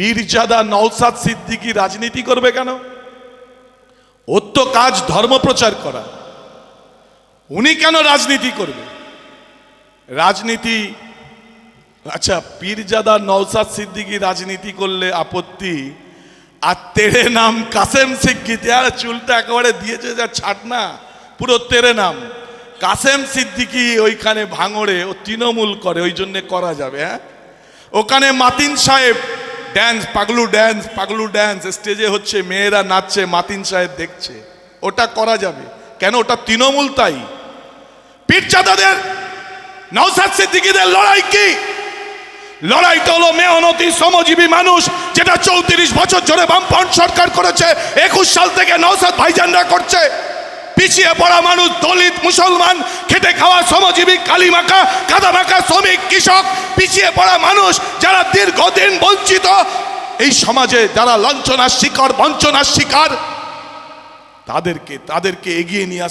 পীরজাদা নওশাদ সিদ্দিকী রাজনীতি করবে কেন? ওর তো কাজ ধর্ম প্রচার করা, উনি কেন রাজনীতি করবে? রাজনীতি, আচ্ছা পীরজাদা নওশাদ সিদ্দিকী রাজনীতি করলে আপত্তি, আর তেরে নাম কাসেম সিদ্দিকী, আর চুলটা একেবারে দিয়েছে যা ছাড় না, পুরো তেরে নাম কাসেম সিদ্দিকী ওইখানে ভাঙড়ে ও তৃণমূল করে, ওই জন্য করা যাবে। হ্যাঁ, ওখানে মাতিন সাহেব ড্যান্স, পাগলু ড্যান্স স্টেজে হচ্ছে, মেয়েরা নাচছে, মাতিন সাহেব দেখছে, ওটা করা যাবে কেন? ওটা তৃণমূল। তাই পীরজাদাদের নওশাদ সিদ্দিকীদের লড়াই কি? লড়াইটা হলো মেহনতি শ্রমজীবী মানুষ, যেটা 34 বছর ধরে বামফ্রন্ট সরকার করেছে, 21 সাল থেকে নওশাদ ভাইজানরা করছে। পিছিয়ে পড়া মানুষ, দলিত, মুসলমান, খেটে খাওয়া শ্রমজীবী, কালিমাখা কাদামাখা শ্রমিক, কৃষক, পিছিয়ে পড়া মানুষ যারা দীর্ঘদিন বঞ্চিত, এই সমাজে যারা লাঞ্ছনার শিকার, বঞ্চনার শিকার, তাদেরকে এগিয়ে নিয়ে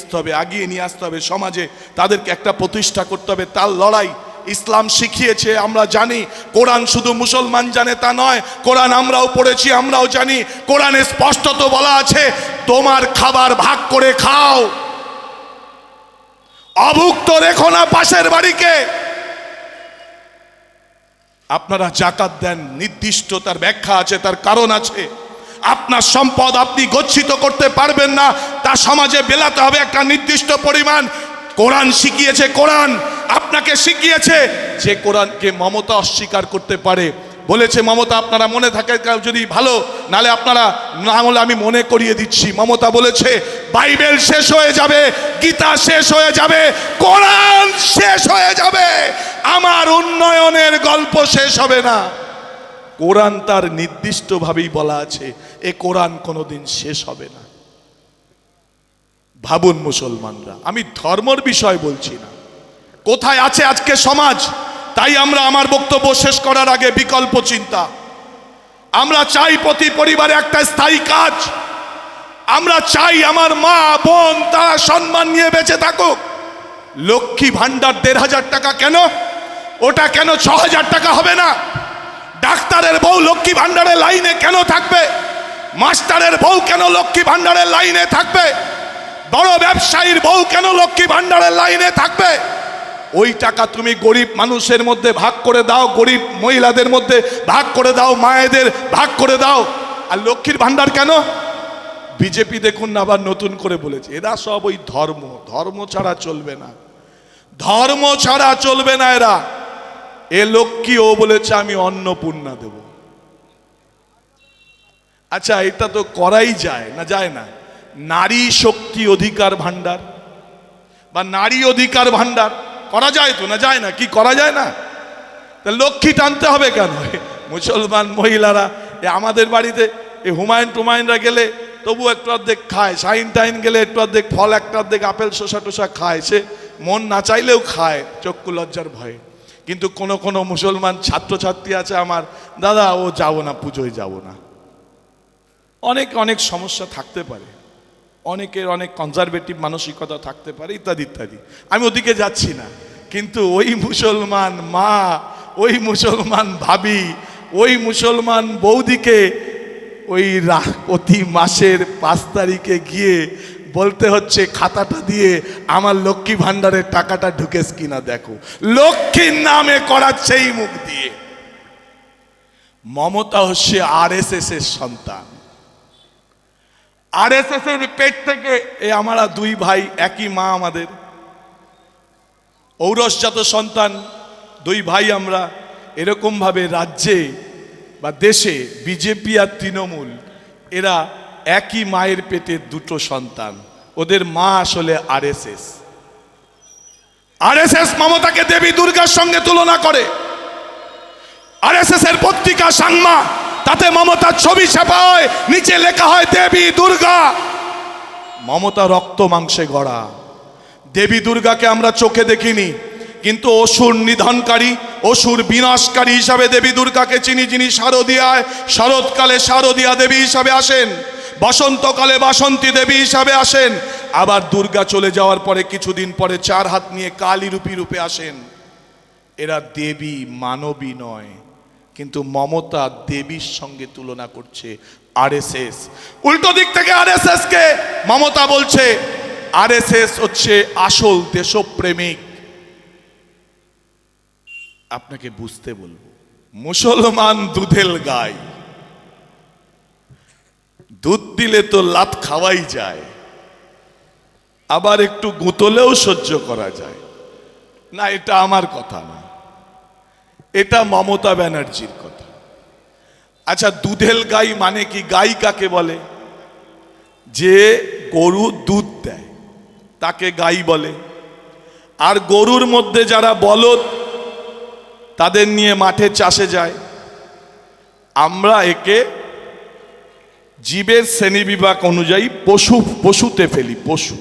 আসতে হবে সমাজে, তাদেরকে একটা প্রতিষ্ঠা করতে হবে। তার লড়াই ইসলাম শিখিয়েছে, আমরা জানি। কোরআন শুধু মুসলমান জানে তা নয়, কোরআন আমরাও পড়েছি, আমরাও জানি। কোরআনে স্পষ্টত বলা আছে, তোমার খাবার ভাগ করে খাও, অভুক্ত রেখো না পাশের বাড়িকে। আপনারা জাকাত দেন, নির্দিষ্ট তার ব্যাখ্যা আছে, তার কারণ আছে। আপনার সম্পদ আপনি গচ্ছিত করতে পারবেন না, তা সমাজে বেলাতে হবে একটা নির্দিষ্ট পরিমাণ। কোরআন শিখিয়েছে, কোরআন আপনাকে শিখিয়েছে যে কোরআনকে মমতা অস্বীকার করতে পারে, বলেছে মমতা, আপনারা মনে থাকে যদি ভালো, নালে আপনারা না হলে আমি মনে করিয়ে দিচ্ছি। মমতা বলেছে বাইবেল শেষ হয়ে যাবে, গীতা শেষ হয়ে যাবে, কোরআন শেষ হয়ে যাবে, আমার উন্নয়নের গল্প শেষ হবে না। কোরআন তার নির্দিষ্টভাবেই বলা আছে, এ কোরআন কোনোদিন শেষ হবে না। ভাবুন মুসলমানরা, আমি ধর্মর বিষয় বলছি না, কোথায় আছে আজকে সমাজ। তাই আমরা আমার বক্তব্য শেষ করার আগে বিকল্প চিন্তা, আমরা চাই প্রতি পরিবারে একটা স্থায়ী কাজ। আমরা চাই আমার মা বোন তারা সম্মান নিয়ে বেঁচে থাকুক। লক্ষ্মী ভান্ডার 1500 টাকা কেন? ওটা কেন 6000 টাকা হবে না? ডাক্তারের বউ লক্ষ্মী ভান্ডারের লাইনে কেন থাকবে? মাস্টারের বউ কেন লক্ষ্মী ভান্ডারের লাইনে থাকবে? বড় ব্যবসায়ীর বউ কেন লক্ষ্মী ভান্ডারের লাইনে থাকবে? ওই টাকা তুমি গরিব মানুষের মধ্যে ভাগ করে দাও, গরিব মহিলাদের মধ্যে ভাগ করে দাও, মায়েদের ভাগ করে দাও। আর লক্ষ্মীর ভান্ডার কেন? বিজেপি দেখুন না আবার নতুন করে বলেছে, এরা সব ওই ধর্ম ছাড়া চলবে না, ধর্ম ছাড়া চলবে না এরা। এ লক্ষ্মী ও বলেছে আমি অন্নপূর্ণা দেব। আচ্ছা, এটা তো করাই যায় না, যায় না? নারী শক্তি অধিকার ভান্ডার বা নারী অধিকার ভান্ডার করা যায় তো, না যায় না? কি করা যায় না? তা লক্ষ্মী টানতে হবে কেন? মুসলমান মহিলারা আমাদের বাড়িতে এই হুমায়ুনরা গেলে তবু একটু অর্ধেক খায়, শাহিন গেলে একটু অর্ধেক ফল, একটা অর্ধেক আপেল শসা টসা খায়, সে মন না চাইলেও খায় চক্ষু লজ্জার ভয়ে। কিন্তু কোন মুসলমান ছাত্রছাত্রী আছে আমার, দাদা ও যাবো না, পুজোয় যাব না। অনেক সমস্যা থাকতে পারে, অনেকের অনেক কনজারভেটিভ মানসিকতা থাকতে পারে, ইত্যাদি ইত্যাদি, আমি ওদিকে যাচ্ছি না। কিন্তু ওই মুসলমান মা, ওই মুসলমান ভাবি, ওই মুসলমান বৌদিকে ওই প্রতি মাসের 5 তারিখে গিয়ে বলতে হচ্ছে খাতাটা দিয়ে আমার লক্ষ্মী ভান্ডারের টাকাটা ঢুকেস কিনা দেখো, লক্ষ্মীর নামে করাচ্ছে এই মুখ দিয়ে। মমতা হচ্ছে RSS এর সন্তান, RSS এর পেট থেকে আমরা 2 ভাই, একই মা আমাদের, ঔরসজাত সন্তান 2 ভাই আমরা। এরকম ভাবে রাজ্যে বা দেশে বিজেপি আর তৃণমূল এরা একই মায়ের পেটের 2টো সন্তান, ওদের মা আসলে RSS মমতাকে দেবী দুর্গার সঙ্গে তুলনা করে। RSS এর পত্রিকা সাংমা, তাতে মমতার ছবি ছাপা হয়, নিচে লেখা হয় দেবী দুর্গা। মমতা রক্ত মাংসে গড়া। দেবী দুর্গাকে আমরা চোখে দেখিনি, কিন্তু অসুর নিধনকারী, অসুর বিনাশকারী হিসাবে দেবী দুর্গাকে চিনি। যিনি শারদীয়ায় শরৎকালে শারদীয়া দেবী হিসাবে আসেন, বসন্তকালে বাসন্তী দেবী হিসাবে আসেন, আবার দুর্গা চলে যাওয়ার পরে কিছুদিন পরে 4 হাত নিয়ে কালী রূপে আসেন। এরা দেবী, মানবী নয়। কিন্তু মমতা দেবীর সঙ্গে তুলনা করছে আরএসএস। উল্টো দিক থেকে আরএসএস কে মমতা বলছে আরএসএস হচ্ছে আসল দেশপ্রেমিক। আপনাকে বুঝতে বলবো, মুসলমান দুধেল গাই, দুধ দিলে তো লাত খাওয়াই যায়, আবার একটু গুতলেও সহ্য করা যায় না। এটা আমার কথা না, এটা মমতা ব্যানার্জির কথা। আচ্ছা, দুধেল গাই মানে কি? গাই কাকে বলে? যে গরু দুধ দেয় তাকে গাই বলে। আর গরুর মধ্যে যারা বলদ তাদের নিয়ে মাঠে চাষে যায়, আমরা একে জীবের শ্রেণীবিভাগ অনুযায়ী পশুতে ফেলি, পশু।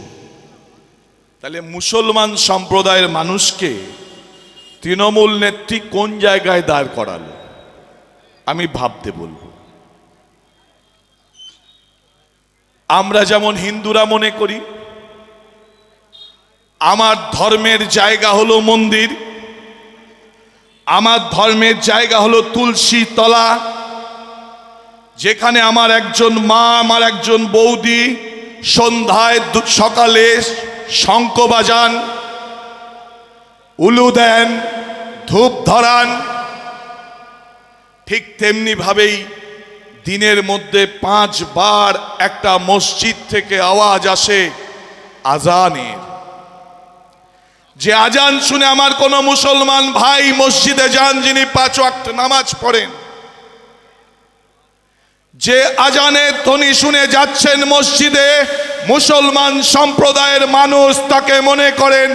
তাহলে মুসলমান সম্প্রদায়ের মানুষকে তৃণমূল নেত্রী কোন জায়গায় দাঁড় করালো আমি ভাবতে বলবো। আমরা যেমন হিন্দুরা মনে করি আমার ধর্মের জায়গা হলো মন্দির, আমার ধর্মের জায়গা হলো তুলসী তলা, যেখানে আমার একজন মা, আমার একজন বৌদি সন্ধ্যায় সকালে শঙ্খ বাজান, উলু দেন, ধূপ ধরান। ঠিক তেমনি ভাবেই দিনের মধ্যে 5 বার একটা মসজিদ থেকে আওয়াজ আসে আজানের। যে আজান শুনে আমার কোন মুসলমান ভাই মসজিদে যান, যিনি 5 ওয়াক্ত নামাজ পড়েন, যে আজানের ধ্বনি শুনে যাচ্ছেন মসজিদে, মুসলমান সম্প্রদায়ের মানুষ তাকে মনে করেন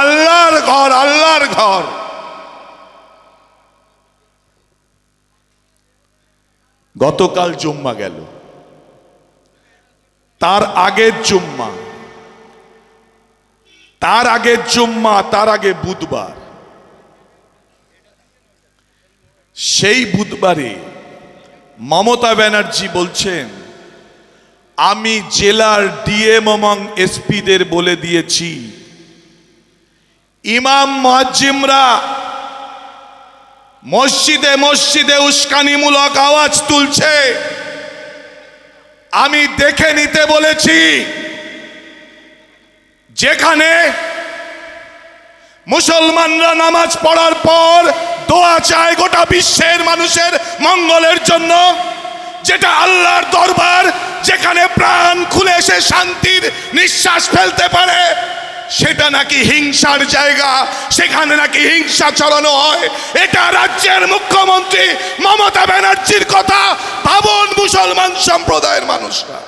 আল্লাহর ঘর, আল্লাহর ঘর। গতকাল জুম্মা গেল, তার আগের জুম্মা, তার আগের জুম্মা, তার আগে বুধবার। সেই বুধবারে মমতা ব্যানার্জি বলছেন আমি জেলার ডিএম এবং এসপিদের বলে দিয়েছি ইমাম মুয়াজ্জিমরা মসজিদে মসজিদে উস্কানিমূলক আওয়াজ তুলছে, আমি দেখে নিতে বলেছি। যেখানে মুসলমানরা নামাজ পড়ার পর দোয়া চায় গোটা বিশ্বের মানুষের মঙ্গলের জন্য, যেটা আল্লাহর দরবার, যেখানে প্রাণ খুলে সে শান্তির নিঃশ্বাস ফেলতে পারে, সেটা নাকি হিংসার জায়গা, সেখানে নাকি হিংসা চালানো হয়। এটা রাজ্যের মুখ্যমন্ত্রী মমতা ব্যানার্জির কথা। ভাবুন মুসলমান সম্প্রদায়ের মানুষরা।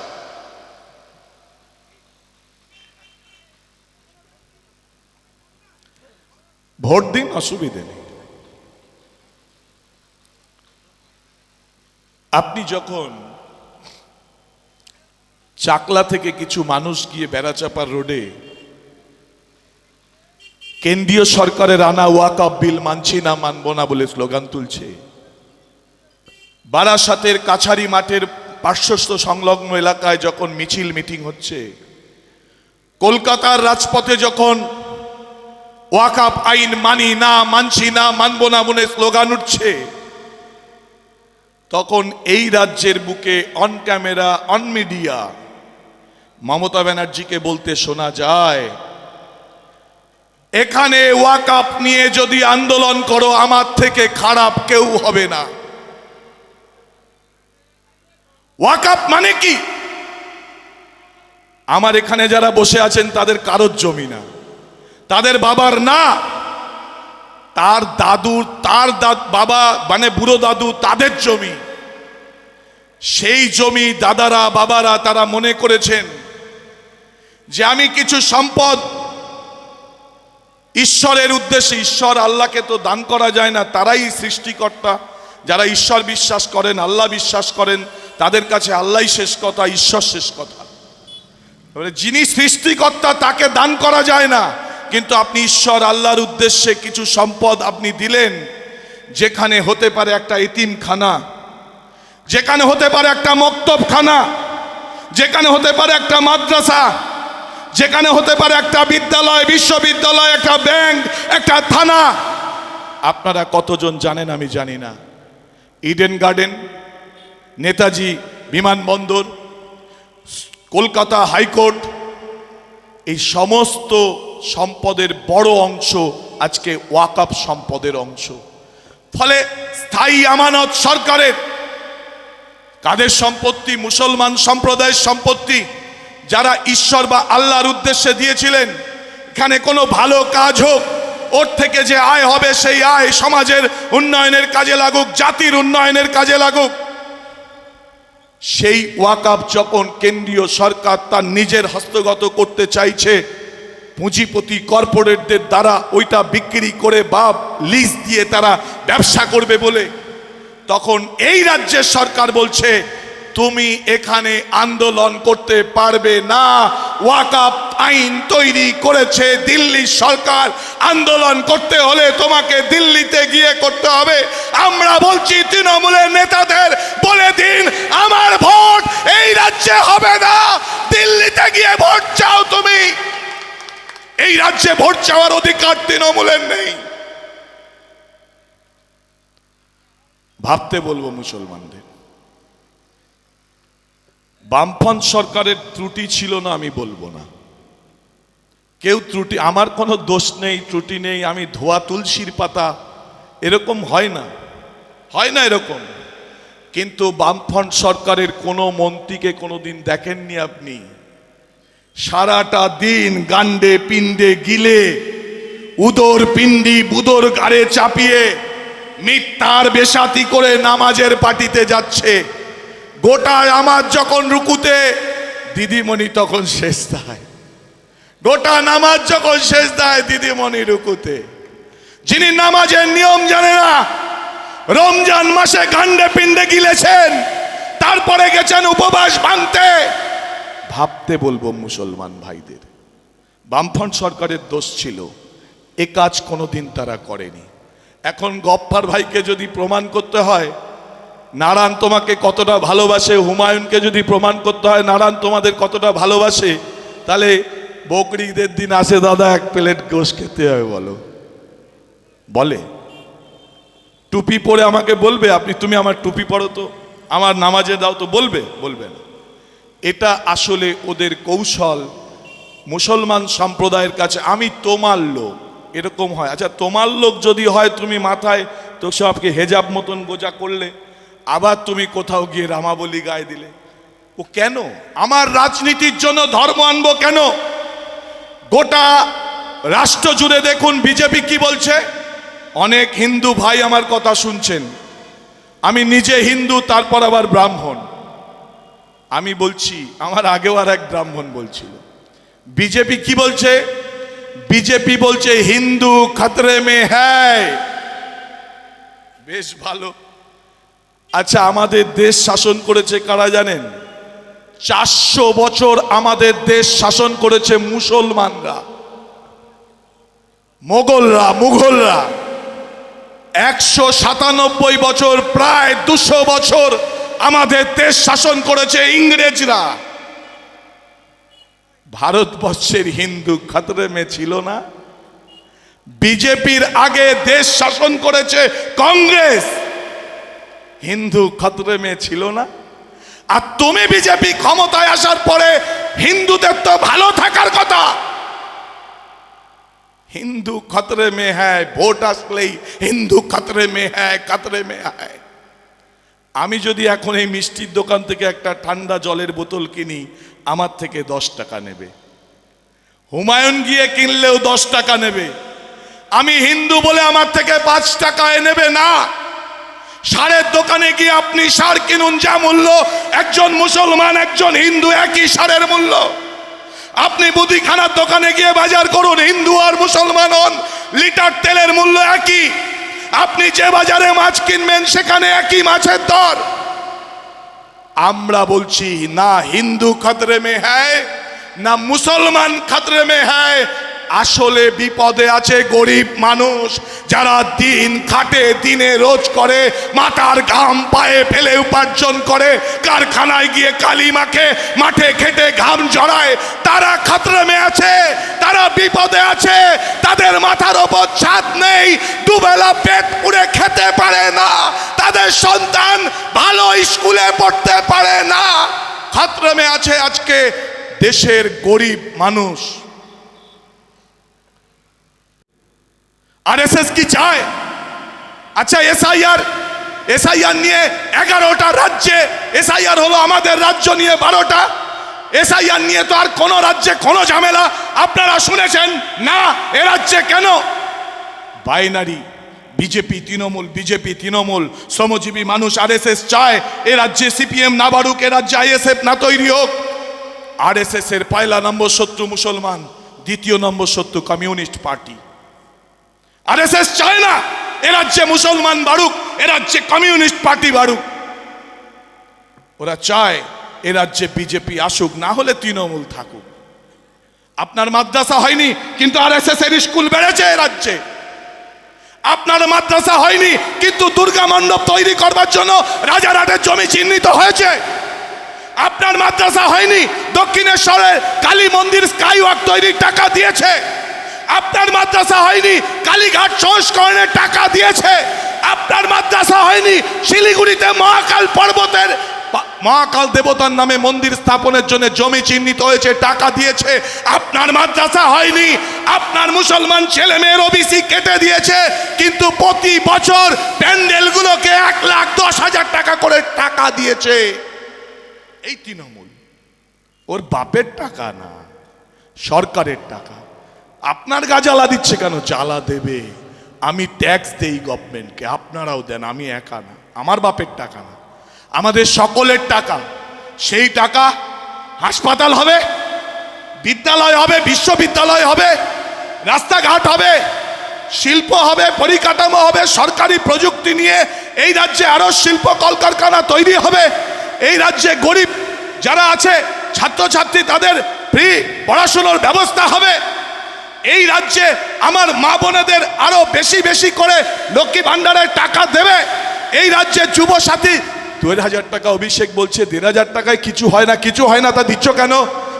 ভোট দিন, অসুবিধে নেই। আপনি যখন চাকলা থেকে কিছু মানুষ গিয়ে বেড়াচাপার রোডে কেন্দ্রীয় সরকারের আনা ওয়াকফ বিল মানছি না, মানবো না বলে স্লোগান তুলছে, বারাসাতের কাছারি মাঠের পার্শ্বস্থ সংলগ্ন এলাকায় যখন মিছিল মিটিং হচ্ছে, কলকাতার রাজপথে যখন ওয়াকফ আইন মানি না, মানছি না, মানবো না বলে স্লোগান উঠছে, তখন এই রাজ্যের বুকে on camera, on media Mamata ব্যানার্জিকে বলতে শোনা যায়, এখানে ওয়াকফ নিয়ে যদি আন্দোলন করো আমার থেকে খারাপ কেউ হবে না। ওয়াকফ মানে কি? আমার এখানে যারা বসে আছেন তাদের কারোর জমি না, তাদের বাবার না, তার দাদুর, তার বাবা মানে বুড়ো দাদু, তাদের জমি। সেই জমি দাদারা, বাবারা তারা মনে করেছেন যে আমি কিছু সম্পদ ঈশ্বরের উদ্দেশ্যে, ঈশ্বর আল্লাহকে তো দান করা যায় না, তারাই সৃষ্টিকর্তা। যারা ঈশ্বর বিশ্বাস করেন, আল্লাহ বিশ্বাস করেন, তাদের কাছে আল্লাহই শেষ কথা, ঈশ্বর শেষ কথা। যিনি সৃষ্টিকর্তা তাকে দান করা যায় না, কিন্তু আপনি ঈশ্বর আল্লাহর উদ্দেশ্যে কিছু সম্পদ আপনি দিলেন, যেখানে হতে পারে একটা এতিমখানা, যেখানে হতে পারে একটা মক্তবখানা, যেখানে হতে পারে একটা মাদ্রাসা, যেখানে হতে পারে একটা বিদ্যালয়, বিশ্ববিদ্যালয়, একটা ব্যাংক, একটা থানা। আপনারা কতজন জানেন আমি জানি না, ইডেন গার্ডেন, নেতাজি বিমানবন্দর, কলকাতা হাইকোর্ট, এই সমস্ত সম্পদের বড় অংশ আজকে ওয়াকফ সম্পদের অংশ। ফলে স্থায়ী আমানত সরকারের কাদের সম্পত্তি? মুসলমান সম্প্রদায়ের সম্পত্তি, যারা ঈশ্বর বা আল্লাহর উদ্দেশ্যে দিয়েছিলেন। এখানে কোনো ভালো কাজ হোক, ওর থেকে যে আয় হবে সেই আয় সমাজের উন্নয়নের কাজে লাগুক, জাতির উন্নয়নের কাজে লাগুক। সেই ওয়াকফ যখন কেন্দ্রীয় সরকার তার নিজের হস্তগত করতে চাইছে পুঁজিপতি কর্পোরেটদের দ্বারা, ওইটা বিক্রি করে বা লিজ দিয়ে তারা ব্যবসা করবে বলে, তখন এই রাজ্যের সরকার বলছে তুমি এখানে আন্দোলন করতে পারবে না। ওয়াকফ আইন তৈরি করেছে দিল্লি সরকার, আন্দোলন করতে হলে তোমাকে দিল্লিতে গিয়ে করতে হবে। আমরা বলছি তৃণমূলের নেতাদের বলে দিন, আমার ভোট এই রাজ্যে হবে না, দিল্লিতে গিয়ে ভোট চাও তুমি। এই রাজ্যে ভোট চাওয়ার অধিকার তৃণমূলের নেই। ভাবতে বলবো মুসলমানদের, বামফ্রন্ট সরকারের ত্রুটি ছিল না আমি বলবো না, কেউ ত্রুটি, আমার কোনো দোষ নেই, ত্রুটি নেই, আমি ধোয়া তুলসীর পাতা, এরকম হয় না, হয় না এরকম। কিন্তু বামফ্রন্ট সরকারের কোনো মন্ত্রীকে কোনোদিন দেখেননি আপনি সারাটা দিন গান্ডে পিণ্ডে গিলে, উদর পিণ্ডি বুদর গাড়ে চাপিয়ে মিথ্যার বেশাতি করে নামাজের পার্টিতে যাচ্ছে। গোটা নামাজ যখন রুকুতে, দিদিমণি তখন সেজদায়। গোটা নামাজ যখন সেজদায়, দিদিমণি রুকুতে। যিনি নামাজের নিয়ম জানে না, রমজান মাসে গান্ডে পিণ্ডে গিলেছেন, তারপরে গেছেন উপবাস ভাঙতে। ভাবতে বলবো মুসলমান ভাইদের, বামফ্রন্ট সরকারের দোষ ছিল, এ কাজ কোনোদিন তারা করেনি। এখন গফফার ভাইকে যদি প্রমাণ করতে হয় নারায়ণ তোমাকে কতটা ভালোবাসে, হুমায়ুনকে যদি প্রমাণ করতে হয় নারায়ণ তোমাদের কতটা ভালোবাসে, তাহলে বকরিদের দিন আসে দাদা এক প্লেট গোশ খেতে হবে বলো, বলে? টুপি পরে আমাকে বলবে আপনি, তুমি আমার টুপি পরো তো, আমার নামাজে দাও তো, বলবে? বলবে না। এটা আসলে ওদের কৌশল। মুসলমান সম্প্রদায়ের কাছে আমি তোমার লোক, এরকম হয়। আচ্ছা তোমার লোক যদি হয়, তুমি মাথায় তো সবকে হেজাব মতন গোজা করলে, আবার তুমি কোথাও গিয়ে রামাবলী গায়ে দিলে, ও কেন? আমার রাজনীতির জন্য ধর্ম আনবো কেন? গোটা রাষ্ট্র জুড়ে দেখুন বিজেপি কি বলছে। অনেক হিন্দু ভাই আমার কথা শুনছেন, আমি নিজে হিন্দু, তারপর আবার ব্রাহ্মণ। আমি বলছি, আমার আগেও আর এক ব্রাহ্মণ বলছিল, বিজেপি কি বলছে? বিজেপি বলছে হিন্দু খতরে মে হ্যায়। বেশ ভালো। আচ্ছা আমাদের দেশ শাসন করেছে কারা জানেন? 400 বছর আমাদের দেশ শাসন করেছে মুসলমানরা, মুঘলরা 197 বছর, প্রায় 200 বছর আমাদের দেশ শাসন করেছে ইংরেজরা। ভারতবর্ষের হিন্দু খতরে মে ছিল না? বিজেপির আগে দেশ শাসন করেছে কংগ্রেস, হিন্দু খতরে মে ছিল না? আর তুমি বিজেপি ক্ষমতায় আসার পরে হিন্দুদের তো ভালো থাকার কথা, হিন্দু খতরে মে হ্যায়, ভোট আসলেই হিন্দু খতরে মে হ্যায়, খতরে মে হ্যায়। আমি যদি এখন এই মিষ্টির দোকান থেকে একটা ঠান্ডা জলের বোতল কিনি, আমার থেকে 10 টাকা নেবে। হুমায়ুন গিয়ে কিনলেও 10 টাকা নেবে। আমি হিন্দু বলে আমার থেকে 5 টাকায় নেবে না। সারের দোকানে গিয়ে আপনি সার কিনুন, যা মূল্য, একজন মুসলমান একজন হিন্দু একই সারের মূল্য। আপনি মুদিখানার দোকানে গিয়ে বাজার করুন, হিন্দু আর মুসলমান হন, লিটার তেলের মূল্য একই। আপনি যে বাজারে মাছ কিনবেন সেখানে একই মাছের দর। আমরা বলছি না হিন্দু খতরে মে হ্যায়, না মুসলমান খতরে মে হ্যায়। আসলে বিপদে আছে গরিব মানুষ, যারা দিন খাটে, দিনে রোজ করে, মাথার ঘাম পায়ে ফেলে উপার্জন করে, কারখানায় গিয়ে কালি মাখে, মাঠে খেটে ঘাম জড়ায়, তারা খতরে মে আছে, তারা বিপদে আছে। তাদের মাথার ওপর ছাদ নেই, দুবেলা পেট পুড়ে খেতে পারে না, তাদের সন্তান ভালো স্কুলে পড়তে পারে না। খতরে মে আছে আজকে দেশের গরিব মানুষ। আরএসএস কি চায়? আচ্ছা, এসআইআর নিয়ে 11টা রাজ্যে এসআইআর হলো, আমাদের রাজ্য নিয়ে 12টা। এসআইআর নিয়ে তো আর কোন রাজ্যে কোনো ঝামেলা আপনারা শুনেছেন না? এ রাজ্যে কেন binary? BJP Trinamool, BJP Trinamool, শ্রমজীবী মানুষ আরএসএস চায় এ রাজ্যে সিপিএম না বাড়ুক, এ রাজ্যে আইএসএফ না তৈরি হোক। আরএসএস এর পয়লা নম্বর শত্রু মুসলমান, দ্বিতীয় নম্বর শত্রু কমিউনিস্ট পার্টি। আরএসএস চায় না এ রাজ্যে মুসলমান বাড়ুক, এ রাজ্যে কমিউনিস্ট পার্টি বাড়ুক। ওরা চায় এ রাজ্যে বিজেপি আসুক, না হলে তৃণমূল থাকুক। আপনার মাদ্রাসা হয়নি, কিন্তু আরএসএস এর স্কুল বেড়েছে এ রাজ্যে। আপনার মাদ্রাসা হয়নি, কিন্তু দুর্গা মণ্ডপ তৈরি করবার জন্য রাজারহাটের জমি চিহ্নিত হয়েছে। আপনার মাদ্রাসা হয়নি, দক্ষিণেশ্বরের কালী মন্দির স্কাইওয়াক তৈরির টাকা দিয়েছে। আপনার মাদ্রাসা হয়নি, কালীঘাট সংস্করণের টাকা দিয়েছে। আপনার মাদ্রাসা হয়নি, শিলিগুড়িতে মহাকাল পর্বতের মহাকাল দেবতার নামে মন্দির স্থাপনের জন্য জমি চিহ্নিত হয়েছে, টাকা দিয়েছে। আপনার মাদ্রাসা হয়নি, আপনার মুসলমান ছেলে মেয়ের ওবিসি কেটে দিয়েছে, কিন্তু প্রতি বছর প্যান্ডেলগুলোকে 1,10,000 টাকা করে টাকা দিয়েছে এই তৃণমূল। ওর বাপের টাকা না, সরকারের টাকা। আপনার গা জ্বালা দিচ্ছে কেন? জ্বালা দেবে। আমি ট্যাক্স দেই গভর্নমেন্টকে, আপনারাও দেন, আমি একা না। আমার বাপের টাকা না, আমাদের সকলের টাকা। সেই টাকা হাসপাতাল হবে, বিদ্যালয় হবে, বিশ্ববিদ্যালয় হবে, রাস্তাঘাট হবে, শিল্প হবে, পরিকাঠামো হবে, সরকারি প্রযুক্তি নিয়ে এই রাজ্যে আরো শিল্প কলকারখানা তৈরি হবে। এই রাজ্যে গরিব যারা আছে ছাত্রছাত্রী, তাদের ফ্রি পড়াশোনার ব্যবস্থা হবে। এই রাজ্যে আমার মা বোনেদের আরো বেশি বেশি করে লক্ষ্মী ভান্ডারের টাকা দেবে। এই রাজ্যে যুব সাথী 2,000 টাকা, অভিষেক বলছে 1,500 টাকায় কিছু হয় না, কিছু হয় না, তা দিচ্ছ কেন?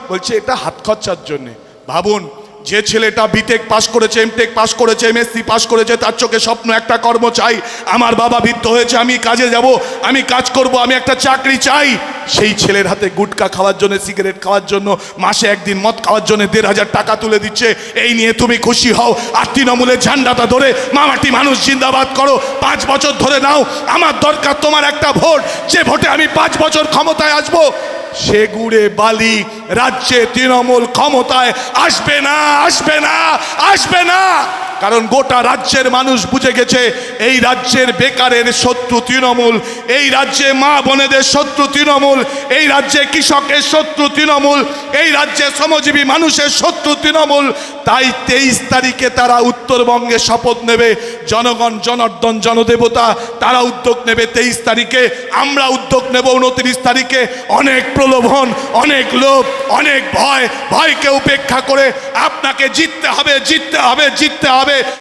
বলছে এটা হাত খরচার জন্য। ভাবুন, যে ছেলেটা বিটেক পাস করেছে, এমটেক পাস করেছে, এমএসসি পাস করেছে, তার চোখে স্বপ্ন একটা কর্ম চাই। আমার বাবা বৃদ্ধ হয়েছে, আমি কাজে যাব, আমি কাজ করব, আমি একটা চাকরি চাই। সেই ছেলের হাতে গুটকা খাওয়ার জন্য, সিগারেট খাওয়ার জন্য, মাসে একদিন মদ খাওয়ার জন্য 1,500 টাকা তুলে দিচ্ছে। এই নিয়ে তুমি খুশি হও, আর তৃণমূলের ঝান্ডাটা ধরে মামাটি মানুষ জিন্দাবাদ করো। 5 বছর ধরে নাও। আমার দরকার তোমার একটা ভোট, যে ভোটে আমি 5 বছর ক্ষমতায় আসবো। সেগুড়ে বালি রাজ্যে তৃণমূল ক্ষমতায় আসবে না, আসবে না, আসবে না। কারণ গোটা রাজ্যের মানুষ বুঝে গেছে এই রাজ্যের বেকারের শত্রু তৃণমূল, এই রাজ্যে মা বোনেদের শত্রু তৃণমূল, এই রাজ্যে কৃষকের শত্রু তৃণমূল, এই রাজ্যে শ্রমজীবী মানুষের শত্রু তৃণমূল। তাই 23 তারিখে তারা উত্তরবঙ্গে শপথ নেবে। জনগণ, জনার্দন, জনদেবতা তারা উদ্যোগ নেবে 23 তারিখে। আমরা উদ্যোগ নেব 29 তারিখে। অনেক প্রলোভন, অনেক লোভ, অনেক ভয়, ভয়কে উপেক্ষা করে আপনাকে জিততে হবে, জিততে হবে, জিততে হবে।